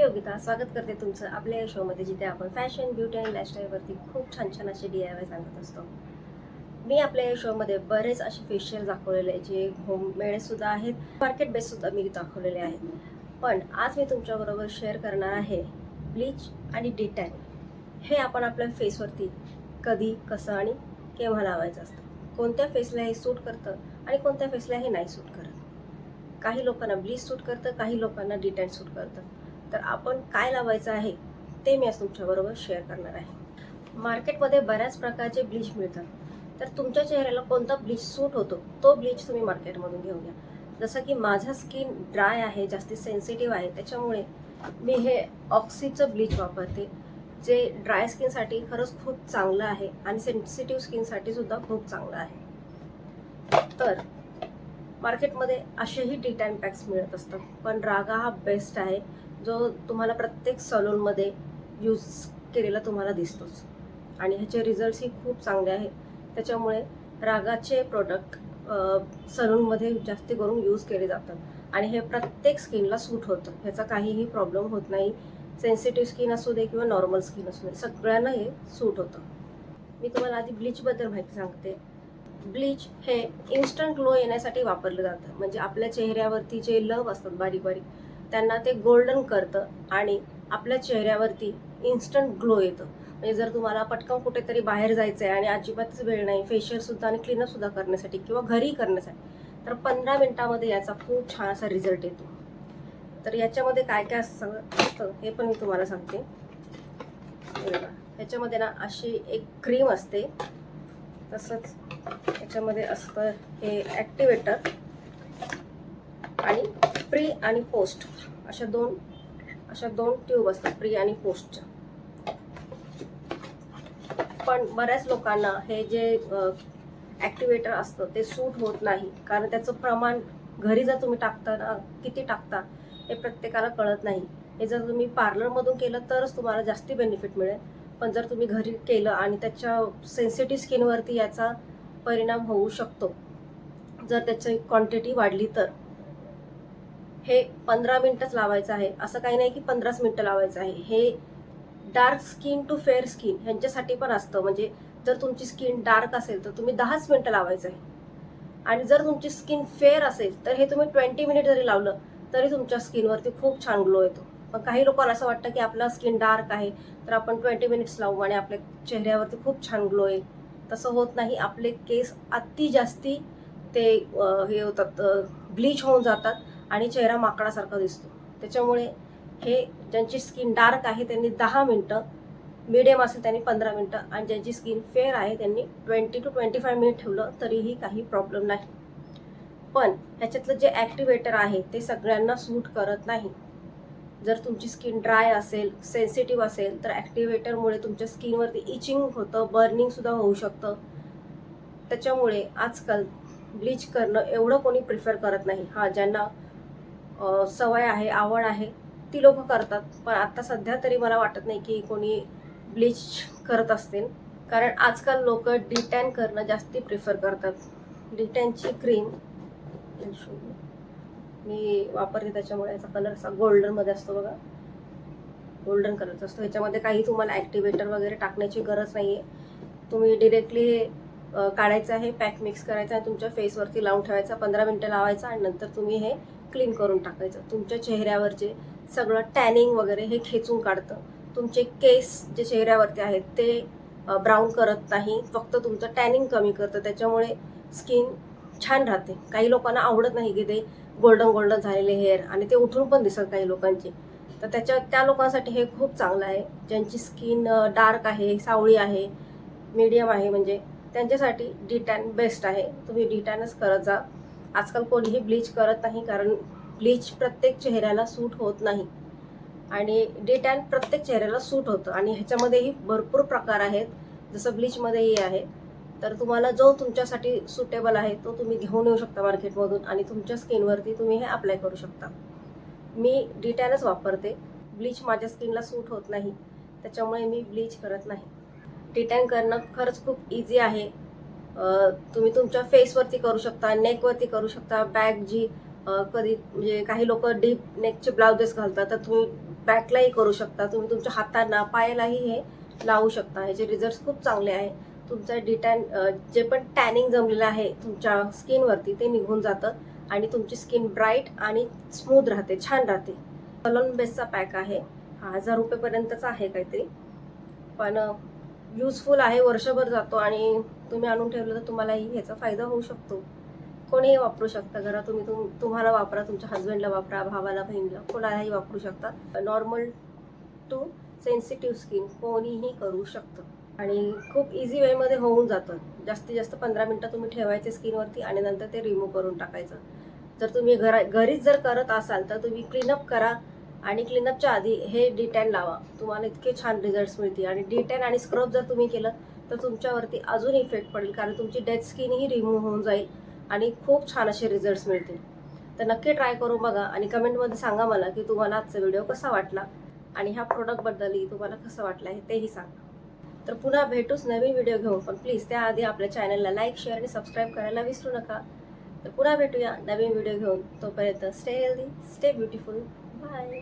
योगिता स्वागत करते तुमचं आपल्या या शोमध्ये, जिथे आपण फॅशन, ब्युटी आणि लाईफस्टाईलवरती खूप छान छान असे DIY सांगत असतो. मी आपल्या या शोमध्ये बरेच असे फेशियल दाखवलेले आहेत, जे होममेड सुद्धा आहेत, मार्केट बेस सुद्धा मी दाखवलेले आहेत. पण आज मी तुमच्याबरोबर शेअर करणार आहे ब्लीच आणि डिटॅन. हे आपण आपल्या फेसवरती कधी, कसं आणि केव्हा लावायचं असतं. कोणत्या फेसला हे सूट करतं आणि कोणत्या फेसला हे नाही सूट करत. काही लोकांना ब्लीच सूट करतं, काही लोकांना डिटॅन सूट करतं. तर आपण काय लावायचं आहे ते मी आज तुमच्याबरोबर शेअर करणार आहे. मार्केटमध्ये बऱ्याच प्रकारचे ब्लीच मिळतात. तर तुमच्या चेहऱ्याला कोणता ब्लीच सूट होतो तो ब्लीच तुम्ही मार्केटमधून घेऊन या. जसं की माझा स्किन ड्राय आहे, जास्ती सेन्सिटिव्ह आहे, त्याच्यामुळे मी हे ऑक्सीचं ब्लीच वापरते, जे ड्राय स्किनसाठी खरंच खूप चांगलं आहे आणि सेन्सिटिव्ह स्किनसाठी सुद्धा खूप चांगलं आहे. तर मार्केटमध्ये असेही डिटॅन पॅक्स मिळत असतात, पण रागा हा बेस्ट आहे, जो तुम्हाला प्रत्येक सलूनमध्ये यूज केलेला तुम्हाला दिसतोच आणि ह्याचे रिझल्ट्सही खूप चांगले आहेत. त्याच्यामुळे रागाचे प्रोडक्ट सलूनमध्ये जास्त करून यूज केले जातात आणि हे प्रत्येक स्किनला सूट होतं. ह्याचा काहीही प्रॉब्लेम होत नाही. सेन्सिटिव्ह स्किन असू दे किंवा नॉर्मल स्किन असू दे, सगळ्यांना हे सूट होतं. मी तुम्हाला आधी ब्लीचबद्दल माहिती सांगते. ब्लीच हे इन्स्टंट ग्लो येण्यासाठी वापरलं जातं. म्हणजे आपल्या चेहऱ्यावरती जे लव असतात बारीक बारीक, त्यांना ते गोल्डन करतं आणि आपल्या चेहऱ्यावरती इन्स्टंट ग्लो येतं. म्हणजे जर तुम्हाला पटकन कुठेतरी बाहेर जायचं आहे आणि अजिबातच वेळ नाही फेशियलसुद्धा आणि क्लीनअपसुद्धा करण्यासाठी किंवा घरी करण्यासाठी, तर 15 मिनिटामध्ये याचा खूप छान असा रिझल्ट येतो. तर याच्यामध्ये काय काय असतं हे पण मी तुम्हाला सांगते. ह्याच्यामध्ये ना अशी एक क्रीम असते, तसंच याच्यामध्ये असतं हे ॲक्टिवेटर आणि प्री आणि पोस्ट, अशा दोन ट्यूब असतात प्री आणि पोस्टच्या. पण बऱ्याच लोकांना हे जे ॲक्टिवेटर असतं ते सूट होत नाही, कारण त्याचं प्रमाण घरी जर तुम्ही टाकता ना, किती टाकता हे प्रत्येकाला कळत नाही. हे जर तुम्ही पार्लरमधून केलं तरच तुम्हाला जास्ती बेनिफिट मिळेल, पण जर तुम्ही घरी केलं आणि त्याच्या सेन्सिटिव्ह स्किनवरती याचा परिणाम होऊ शकतो जर त्याची क्वांटिटी वाढली तर. हे 15 मिनिटच लावायचं आहे, असं काही नाही की 15 मिनिटं लावायचं आहे. हे dark skin to fair skin ह्यांच्यासाठी पण असतं. म्हणजे जर तुमची स्किन डार्क असेल तर तुम्ही 10च मिनिटं लावायचं आहे, आणि जर तुमची स्किन फेअर असेल तर हे तुम्ही 20 मिनिट जरी लावलं तरी तुमच्या स्किनवरती खूप छान ग्लो येतो. पण काही लोकांना असं वाटतं की आपला स्किन डार्क आहे तर आपण 20 मिनिट्स लावू आणि आपल्या चेहऱ्यावरती खूप छान ग्लो येईल. तसं होत नाही. आपले केस अति जास्ती ते हे होतात, ब्लीच होऊन जातात आणि चेहरा माकडासारखा दिसतो. त्याच्यामुळे हे ज्यांची स्किन डार्क आहे त्यांनी 10 मिनिटं, मीडियम असेल त्यांनी 15 मिनिटं, आणि ज्यांची स्किन फेअर आहे त्यांनी 20 to 25 मिनिट ठेवलं तरीही काही प्रॉब्लेम नाही. पण ह्याच्यातलं जे ॲक्टिवेटर आहे ते सगळ्यांना सूट करत नाही. जर तुमची स्किन ड्राय असेल, सेन्सिटिव्ह असेल, तर ॲक्टिवेटरमुळे तुमच्या स्किनवरती इचिंग होतं, बर्निंगसुद्धा होऊ शकतं. त्याच्यामुळे आजकाल ब्लीच करणं एवढं कोणी प्रिफर करत नाही. हां, ज्यांना सवय आहे, आवड आहे, ती लोक करतात. पण आता सध्या तरी मला वाटत नाही की कोणी ब्लीच करत असतील, कारण आजकाल लोक डिटॅन करणं जास्ती प्रिफर करतात. डिटॅनची क्रीम मी वापरते, त्याच्यामुळे याचा कलर असा गोल्डनमध्ये असतो बघा, गोल्डन कलरचा असतो. ह्याच्यामध्ये काही तुम्हाला ॲक्टिवेटर वगैरे टाकण्याची गरज नाही आहे. तुम्ही डिरेक्टली काढायचं आहे, पॅक मिक्स करायचा आणि तुमच्या फेसवरती लावून ठेवायचा, 15 मिनिटं लावायचा आणि नंतर तुम्ही हे क्लीन करून टाकायचं. तुमच्या चेहऱ्यावरचे सगळं टॅनिंग वगैरे हे खेचून काढतं. तुमचे केस जे चेहऱ्यावरती आहेत ते ब्राऊन करत नाही, फक्त तुमचं टॅनिंग कमी करतं. त्याच्यामुळे स्किन छान राहते. काही लोकांना आवडत नाही की ते गोल्डन गोल्डन झालेले हेअर आणि ते उठून पण दिसत काही लोकांचे, तर त्या लोकांसाठी हे खूप चांगलं आहे. ज्यांची स्किन डार्क आहे, सावळी आहे, मीडियम आहे, म्हणजे त्यांच्यासाठी डिटॅन बेस्ट आहे. तुम्ही डिटॅनच करत जा. आजकाल कोणीही ब्लीच करत नाही, कारण ब्लीच प्रत्येक चेहऱ्याला सूट होत नाही आणि डिटॅन प्रत्येक चेहऱ्याला सूट होतं. आणि ह्याच्यामध्येही भरपूर प्रकार आहेत, जसं ब्लीचमध्येही आहे. तर तुम्हाला जो तुमच्यासाठी सुटेबल आहे तो तुम्ही घेऊन येऊ शकता मार्केटमधून आणि तुमच्या स्किनवरती तुम्ही हे अप्लाय करू शकता. मी डिटॅनच वापरते. ब्लीच माझ्या स्किनला सूट होत नाही, त्याच्यामुळे मी ब्लीच करत नाही. डिटॅन करणं खरंच खूप इझी आहे. तुम्ही तुमच्या फेसवरती करू शकता, नेकवरती करू शकता. बॅक जी कधी म्हणजे काही लोक डीप नेकचे ब्लाउजेस घालतात, तर तुम्ही बॅकलाही करू शकता, तुम्ही तुमच्या हातांना पायालाही हे लावू शकता. ह्याचे रिझल्ट्स खूप चांगले आहे. तुमचं डिटॅन जे पण टॅनिंग जमलेलं आहे तुमच्या स्किनवरती ते निघून जातं आणि तुमची स्किन ब्राईट आणि स्मूथ राहते, छान राहते. सलोन बेसचा पॅक आहे हा, 1000 रुपयेपर्यंतचा आहे काहीतरी, पण युजफुल आहे, वर्षभर जातो आणि तुम्ही आणून ठेवलं तर तुम्हालाही ह्याचा फायदा होऊ शकतो. कोणीही वापरू शकता घरात, तुम्हाला वापरा, तुमच्या हस्बंडला वापरा, भावाला, बहिणीला, कोणालाही वापरू शकता. नॉर्मल टू सेन्सिटिव्ह स्किन कोणीही करू शकतं आणि खूप इझी वेमध्ये होऊन जातं. जास्तीत जास्त 15 मिनटं तुम्ही ठेवायचे स्किनवरती आणि नंतर ते रिमूव्ह करून टाकायचं. जर तुम्ही घरीच जर करत असाल तर तुम्ही क्लीनअप करा आणि क्लीनअपच्या आधी हे डिटॅन लावा, तुम्हाला इतके छान रिझल्ट्स मिळतील. आणि डिटॅन आणि स्क्रब जर तुम्ही केलं तर तुमच्यावरती अजून इफेक्ट पडेल, कारण तुमची डेड स्किनही रिमूव्ह होऊन जाईल आणि खूप छान असे रिझल्ट्स मिळतील. तर नक्की ट्राय करून बघा आणि कमेंटमध्ये सांगा मला की तुम्हाला आजचा व्हिडिओ कसा वाटला आणि ह्या प्रोडक्टबद्दलही तुम्हाला कसं वाटलं आहे तेही सांगा. तर पुन्हा भेटूच नवीन व्हिडिओ घेऊन, पण प्लीज त्याआधी आपल्या चॅनलला लाईक, शेअर आणि सबस्क्राईब करायला विसरू नका. तर पुन्हा भेटूया नवीन व्हिडिओ घेऊन. तोपर्यंत stay healthy, stay beautiful, bye.